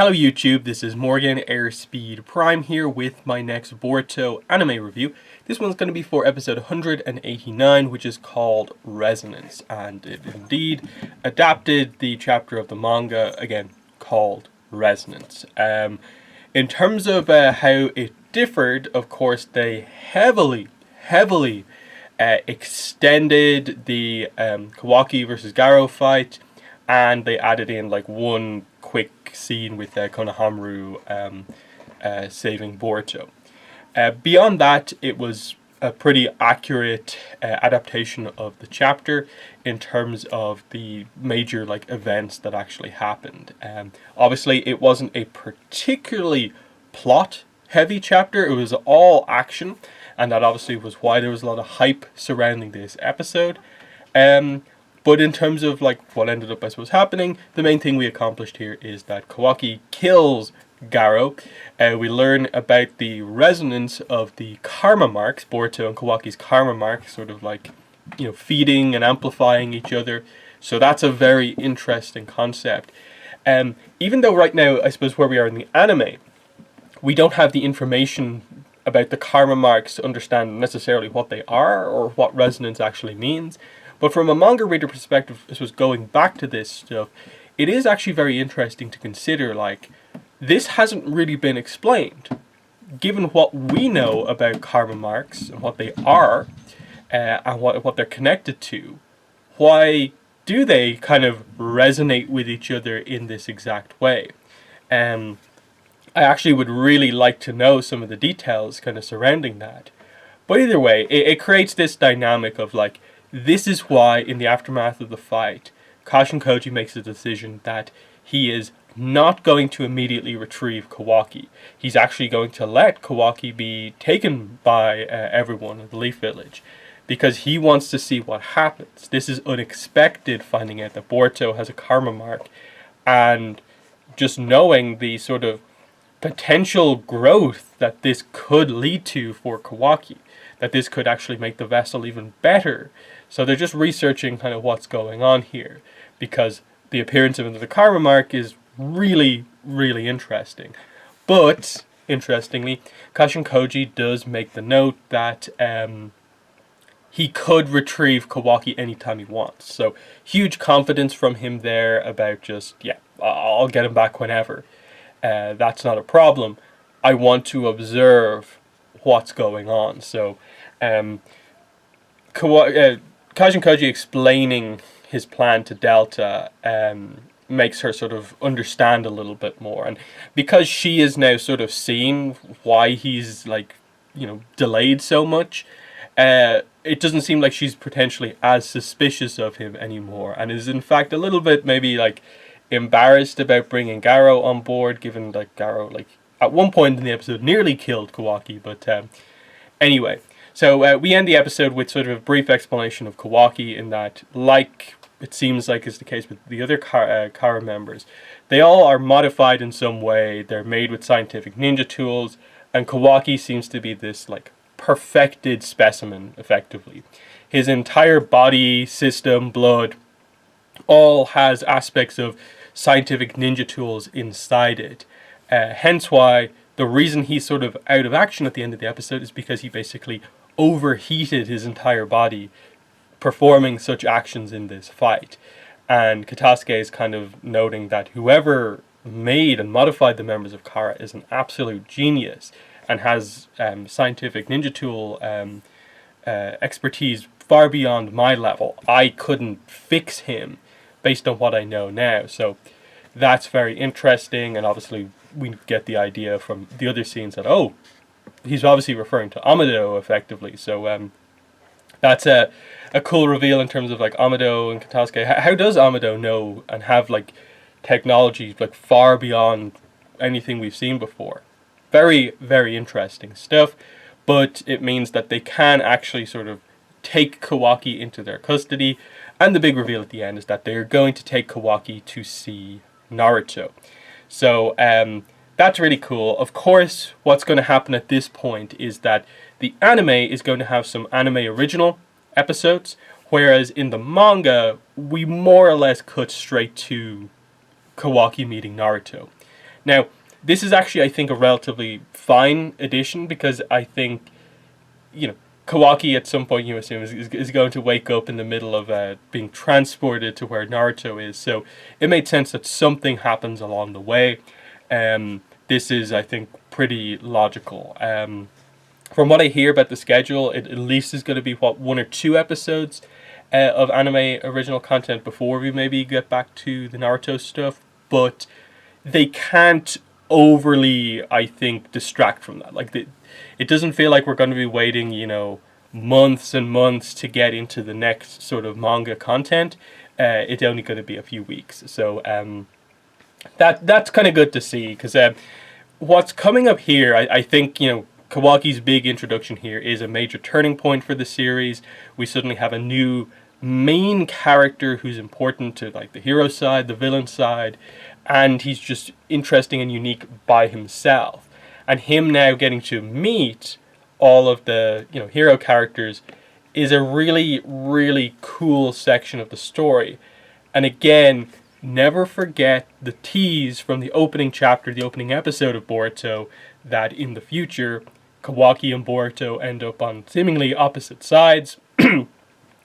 Hello YouTube, this is Morgan Airspeed Prime here with my next Boruto anime review. This one's going to be for episode 189, which is called Resonance, and it indeed adapted the chapter of the manga, again, called Resonance. In terms of how it differed, of course, they heavily extended the Kawaki versus Garo fight, and they added in like one quick scene with Konohamaru saving Boruto. Beyond that, it was a pretty accurate adaptation of the chapter in terms of the major events that actually happened. Obviously, it wasn't a particularly plot-heavy chapter. It was all action, and that obviously was why there was a lot of hype surrounding this episode. But in terms of what ended up, I suppose, happening, the main thing we accomplished here is that Kawaki kills Garo. We learn about the resonance of the karma marks, Boruto and Kawaki's karma marks, sort of feeding and amplifying each other. So that's a very interesting concept. Even though right now, I suppose, where we are in the anime, we don't have the information about the karma marks to understand necessarily what they are or what resonance actually means. But from a manga reader perspective, this was going back to this stuff, it is actually very interesting to consider, this hasn't really been explained. Given what we know about karma marks and what they are, and what they're connected to, why do they kind of resonate with each other in this exact way? I actually would really like to know some of the details kind of surrounding that. But either way, it creates this dynamic of this is why, in the aftermath of the fight, Kashin Koji makes a decision that he is not going to immediately retrieve Kawaki. He's actually going to let Kawaki be taken by everyone in the Leaf Village, because he wants to see what happens. This is unexpected, finding out that Boruto has a karma mark, and just knowing the sort of potential growth that this could lead to for Kawaki, that this could actually make the vessel even better. So they're just researching kind of what's going on here, because the appearance of the karma mark is really interesting. But interestingly, Kashin Koji does make the note that he could retrieve Kawaki anytime he wants. So huge confidence from him there about just, yeah, I'll get him back whenever. That's not a problem. I want to observe what's going on. So Kashin Koji explaining his plan to Delta makes her sort of understand a little bit more, and because she is now sort of seeing why he's delayed so much, it doesn't seem like she's potentially as suspicious of him anymore, and is in fact a little bit maybe embarrassed about bringing Garo on board, given that Garo at one point in the episode nearly killed Kawaki. But anyway, so we end the episode with sort of a brief explanation of Kawaki, in that, it seems like is the case with the other Kara members, they all are modified in some way. They're made with scientific ninja tools, and Kawaki seems to be this perfected specimen, effectively. His entire body, system, blood, all has aspects of scientific ninja tools inside it. Hence why the reason he's sort of out of action at the end of the episode is because he basically overheated his entire body performing such actions in this fight. And Katasuke is kind of noting that whoever made and modified the members of Kara is an absolute genius and has scientific ninja tool expertise far beyond my level. I couldn't fix him based on what I know now. So that's very interesting, and obviously we get the idea from the other scenes that, oh, he's obviously referring to Amado effectively. So that's a cool reveal in terms of Amado and Katasuke. How does Amado know and have technology far beyond anything we've seen before? Very interesting stuff, but it means that they can actually sort of take Kawaki into their custody, and the big reveal at the end is that they're going to take Kawaki to see Naruto. So that's really cool. Of course, what's going to happen at this point is that the anime is going to have some anime original episodes, whereas in the manga, we more or less cut straight to Kawaki meeting Naruto. Now, this is actually, I think, a relatively fine addition, because I think, Kawaki at some point, you assume, is going to wake up in the middle of being transported to where Naruto is. So it made sense that something happens along the way. This is, I think, pretty logical. From what I hear about the schedule, it at least is going to be, one or two episodes of anime original content before we maybe get back to the Naruto stuff. But they can't overly, I think, distract from that. Like, it doesn't feel like we're going to be waiting, months and months to get into the next sort of manga content. It's only going to be a few weeks. So that's kind of good to see, because what's coming up here, I think, Kawaki's big introduction here is a major turning point for the series. We suddenly have a new main character who's important to, like, the hero side, the villain side, and he's just interesting and unique by himself. And him now getting to meet all of the, hero characters is a really, really cool section of the story. And again, never forget the tease from the opening chapter, the opening episode of Boruto, that in the future, Kawaki and Boruto end up on seemingly opposite sides.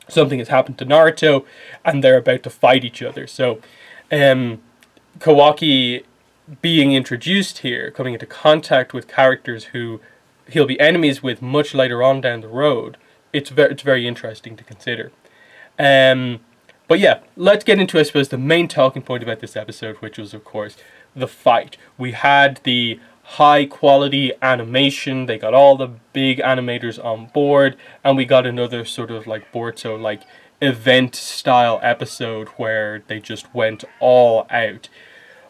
Something has happened to Naruto, and they're about to fight each other. So, Kawaki being introduced here, coming into contact with characters who he'll be enemies with much later on down the road, it's very interesting to consider. But yeah, let's get into, I suppose, the main talking point about this episode, which was, of course, the fight. We had the high quality animation, they got all the big animators on board, and we got another sort of like Boruto like event style episode where they just went all out.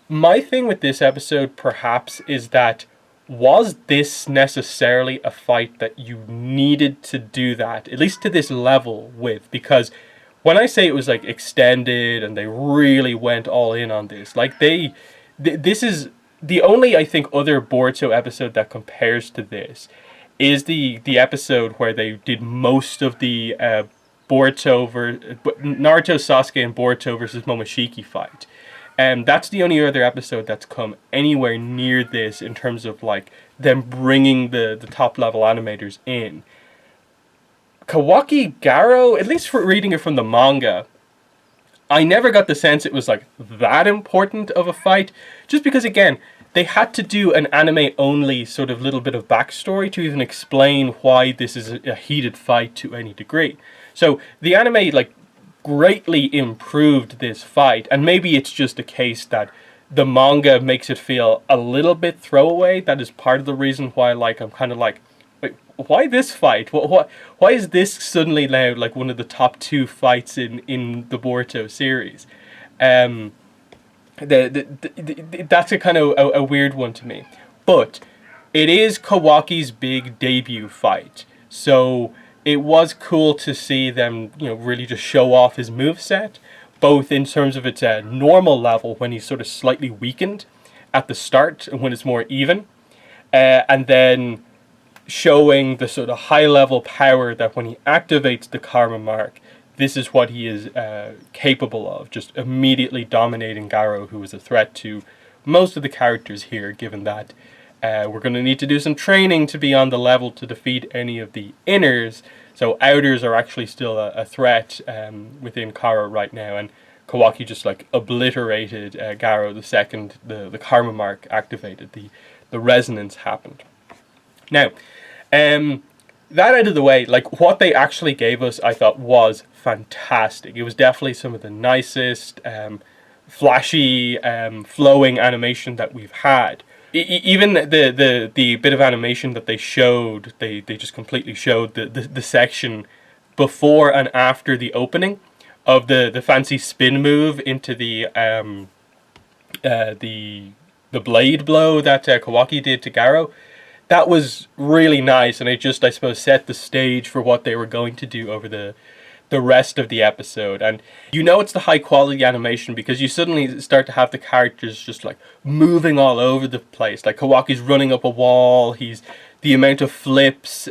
My thing with this episode perhaps is that, was this necessarily a fight that you needed to do that, at least to this level, with? Because when I say it was like extended and they really went all in on this, like this is the only, I think, other Boruto episode that compares to this is the episode where they did most of the Naruto, Sasuke, and Boruto versus Momoshiki fight. And that's the only other episode that's come anywhere near this in terms of like them bringing the top level animators in. Kawaki Garo, at least for reading it from the manga, I never got the sense it was like that important of a fight, just because, again, they had to do an anime only sort of little bit of backstory to even explain why this is a heated fight to any degree. So the anime like greatly improved this fight, and maybe it's just a case that the manga makes it feel a little bit throwaway. That is part of the reason why, like, I'm kind of like, wait, why this fight? Why is this suddenly now like one of the top two fights in the Boruto series? That's a kind of a weird one to me. But it is Kawaki's big debut fight, so it was cool to see them, really just show off his moveset, both in terms of its normal level when he's sort of slightly weakened at the start and when it's more even, and then showing the sort of high level power that when he activates the Karma Mark, this is what he is capable of, just immediately dominating Garo, who is a threat to most of the characters here, given that we're going to need to do some training to be on the level to defeat any of the inners. So outers are actually still a threat within Karo right now, and Kawaki just like obliterated Garo the second the Karma Mark activated, the resonance happened. Now, that out of the way, like what they actually gave us, I thought was fantastic. It was definitely some of the nicest, flashy, flowing animation that we've had. Even the bit of animation that they showed, they just completely showed the section before and after the opening of the fancy spin move into the blade blow that Kawaki did to Garo. That was really nice, and it just, I suppose, set the stage for what they were going to do over the rest of the episode. And it's the high quality animation because you suddenly start to have the characters just like moving all over the place. Like Kawaki's running up a wall, the amount of flips,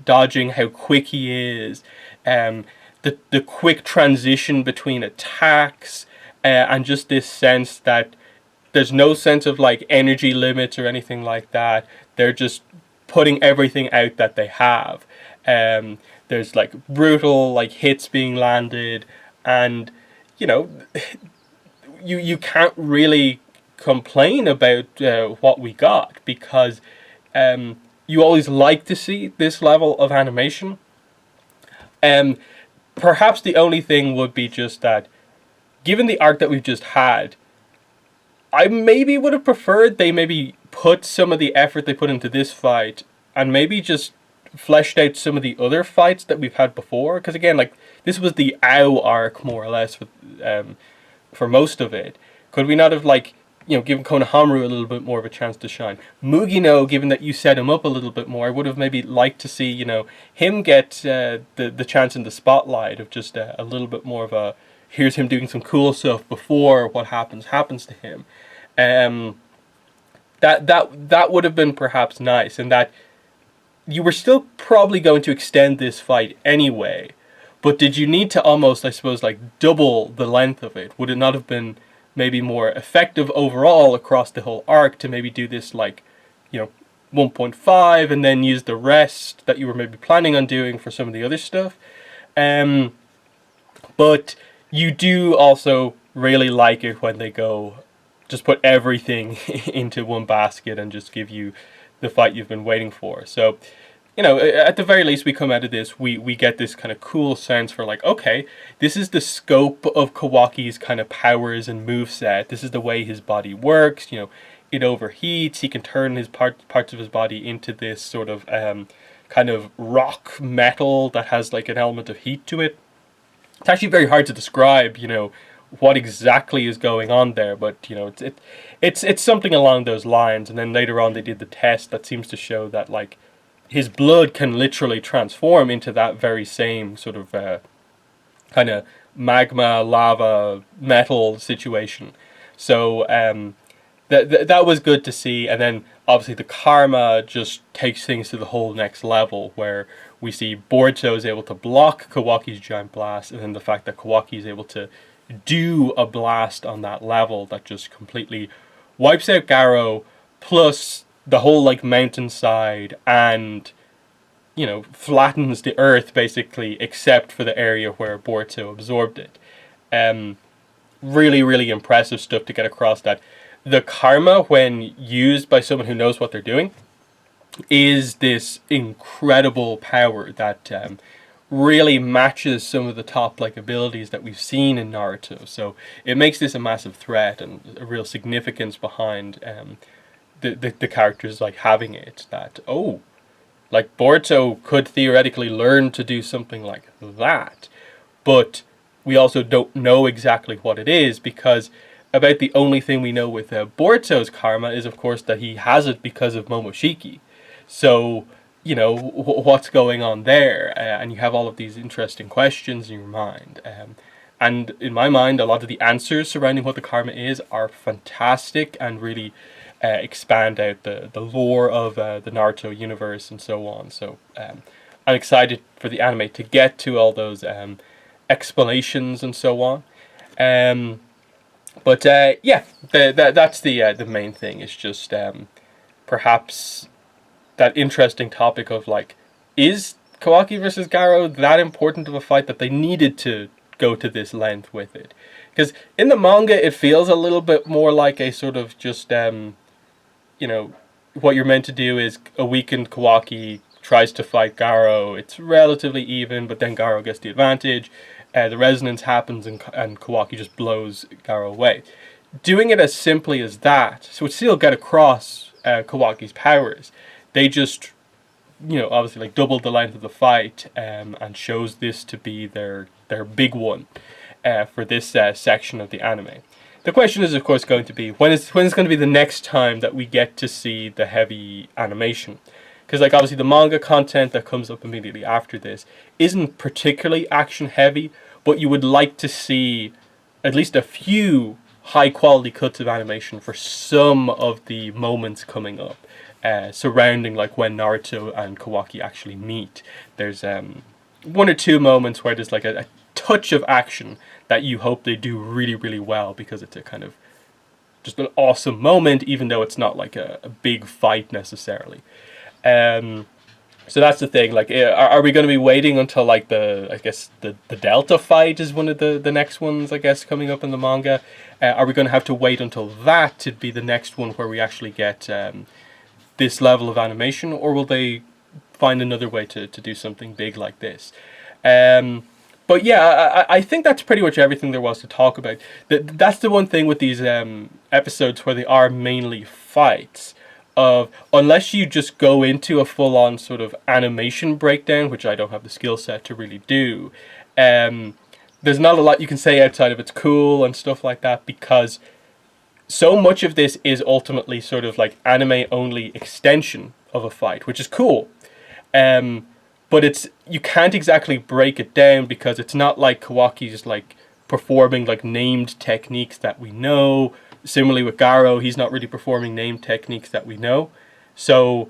dodging, how quick he is, the quick transition between attacks, and just this sense that there's no sense of like energy limits or anything like that. They're just putting everything out that they have. There's like brutal like hits being landed, and you know, you can't really complain about what we got, because you always like to see this level of animation. Um, Perhaps the only thing would be just that, given the arc that we've just had, I maybe would have preferred they maybe put some of the effort they put into this fight and maybe just fleshed out some of the other fights that we've had before. Because again, like, this was the OW arc more or less for most of it. Could we not have, like, given Konohamaru a little bit more of a chance to shine? Mugino, given that you set him up a little bit more, I would have maybe liked to see, him get the chance in the spotlight of just a little bit more of a, here's him doing some cool stuff before what happens to him. That would have been perhaps nice, and that you were still probably going to extend this fight anyway. But did you need to almost, I suppose, like double the length of it? Would it not have been maybe more effective overall across the whole arc to maybe do this like, 1.5 and then use the rest that you were maybe planning on doing for some of the other stuff? But you do also really like it when they go, just put everything into one basket and just give you the fight you've been waiting for. So, at the very least, we come out of this, we get this kind of cool sense for like, okay, this is the scope of Kawaki's kind of powers and moveset. This is the way his body works. It overheats. He can turn his parts of his body into this sort of kind of rock metal that has like an element of heat to it. It's actually very hard to describe, what exactly is going on there, but it's something along those lines. And then later on, they did the test that seems to show that like his blood can literally transform into that very same sort of kind of magma, lava, metal situation. So that was good to see. And then obviously the karma just takes things to the whole next level, where we see Boruto is able to block Kawaki's giant blast, and then the fact that Kawaki is able to do a blast on that level that just completely wipes out Garo, plus the whole like mountainside, and flattens the earth basically, except for the area where Boruto absorbed it. Really, really impressive stuff to get across, that the karma, when used by someone who knows what they're doing, is this incredible power that really matches some of the top like abilities that we've seen in Naruto. So it makes this a massive threat and a real significance behind the characters like having it. That like Boruto could theoretically learn to do something like that, but we also don't know exactly what it is, because about the only thing we know with Boruto's karma is, of course, that he has it because of Momoshiki. So what's going on there, and you have all of these interesting questions in your mind. And in my mind, a lot of the answers surrounding what the karma is are fantastic and really expand out the lore of the Naruto universe and so on. So I'm excited for the anime to get to all those explanations and so on. But that's the main thing. It's just perhaps that interesting topic of like, is Kawaki versus Garo that important of a fight that they needed to go to this length with it? Because in the manga, it feels a little bit more like a sort of just what you're meant to do is a weakened Kawaki tries to fight Garo. It's relatively even, but then Garo gets the advantage. The resonance happens, and Kawaki just blows Garo away. Doing it as simply as that, so it still get across Kawaki's powers. They just, obviously like doubled the length of the fight, and shows this to be their big one for this section of the anime. The question is, of course, going to be when is going to be the next time that we get to see the heavy animation? Because like obviously the manga content that comes up immediately after this isn't particularly action heavy, but you would like to see at least a few high quality cuts of animation for some of the moments coming up. Surrounding like when Naruto and Kawaki actually meet. There's one or two moments where there's like a touch of action that you hope they do really, really well, because it's a kind of just an awesome moment, even though it's not like a big fight necessarily. So that's the thing. Like, are we going to be waiting until like I guess the Delta fight is one of the next ones, I guess, coming up in the manga? Are we going to have to wait until that to be the next one where we actually get this level of animation, or will they find another way to do something big like this? But yeah, I think that's pretty much everything there was to talk about. That's the one thing with these episodes where they are mainly fights. Of unless you just go into a full-on sort of animation breakdown, which I don't have the skill set to really do, there's not a lot you can say outside of it's cool and stuff like that, because so much of this is ultimately sort of like anime-only extension of a fight, which is cool. But you can't exactly break it down, because it's not like Kawaki's like performing like named techniques that we know. Similarly with Garo, he's not really performing named techniques that we know. So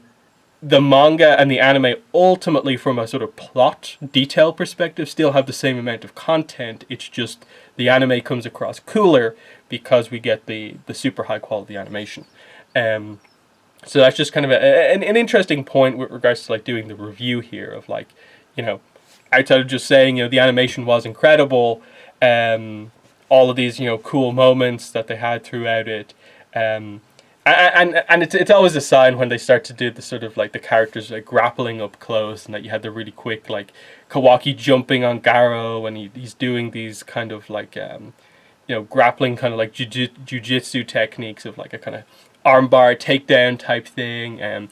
the manga and the anime, ultimately from a sort of plot detail perspective, still have the same amount of content. It's just the anime comes across cooler because we get the super high quality animation. So that's just kind of an interesting point with regards to like doing the review here of like, you know, outside of just saying, you know, the animation was incredible, all of these, you know, cool moments that they had throughout it, and it's always a sign when they start to do the sort of like the characters like grappling up close, and that you had the really quick like Kawaki jumping on Garo, and he's doing these kind of like you know, grappling kind of like jujitsu techniques of like a kind of armbar takedown type thing, and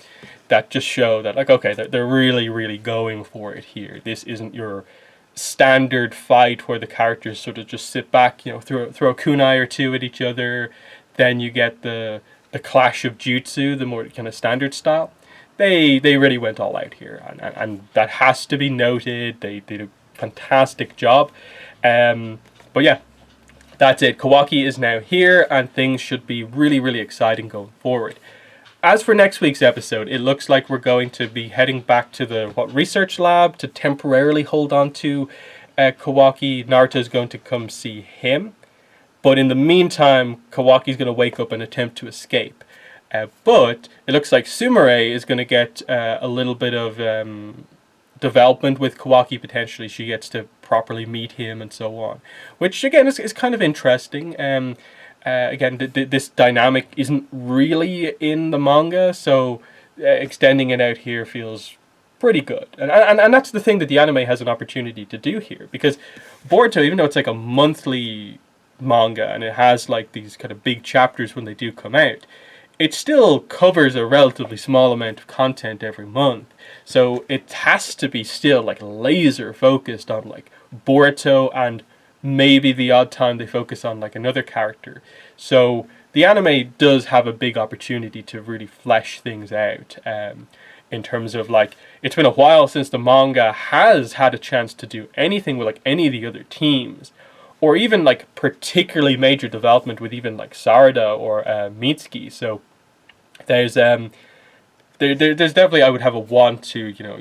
that just show that like, okay, they're really going for it here. This isn't your standard fight where the characters sort of just sit back, you know, throw a kunai or two at each other. Then you get the clash of jutsu, the more kind of standard style. They really went all out here, and that has to be noted. They did a fantastic job. But yeah, that's it. Kawaki is now here, and things should be really exciting going forward. As for next week's episode, it looks like we're going to be heading back to the research lab to temporarily hold on to Kawaki. Naruto's going to come see him. But in the meantime, Kawaki's going to wake up and attempt to escape. But it looks like Sumire is going to get a little bit of development with Kawaki, potentially. She gets to properly meet him and so on. Which, again, is kind of interesting. Again, this dynamic isn't really in the manga, so extending it out here feels pretty good. And that's the thing that the anime has an opportunity to do here, because Boruto, even though it's like a monthly manga and it has like these kind of big chapters when they do come out, it still covers a relatively small amount of content every month. So it has to be still like laser focused on like Boruto, and maybe the odd time they focus on like another character. So the anime does have a big opportunity to really flesh things out, in terms of like, it's been a while since the manga has had a chance to do anything with like any of the other teams, or even like particularly major development with even like Sarada or Mitsuki. So there's definitely, I would have a want to, you know,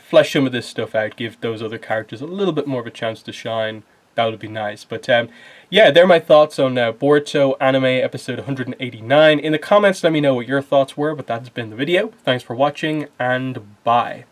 flesh some of this stuff out, give those other characters a little bit more of a chance to shine. That would be nice. But yeah, they're my thoughts on Boruto anime episode 189. In the comments, let me know what your thoughts were, but that's been the video. Thanks for watching, and bye.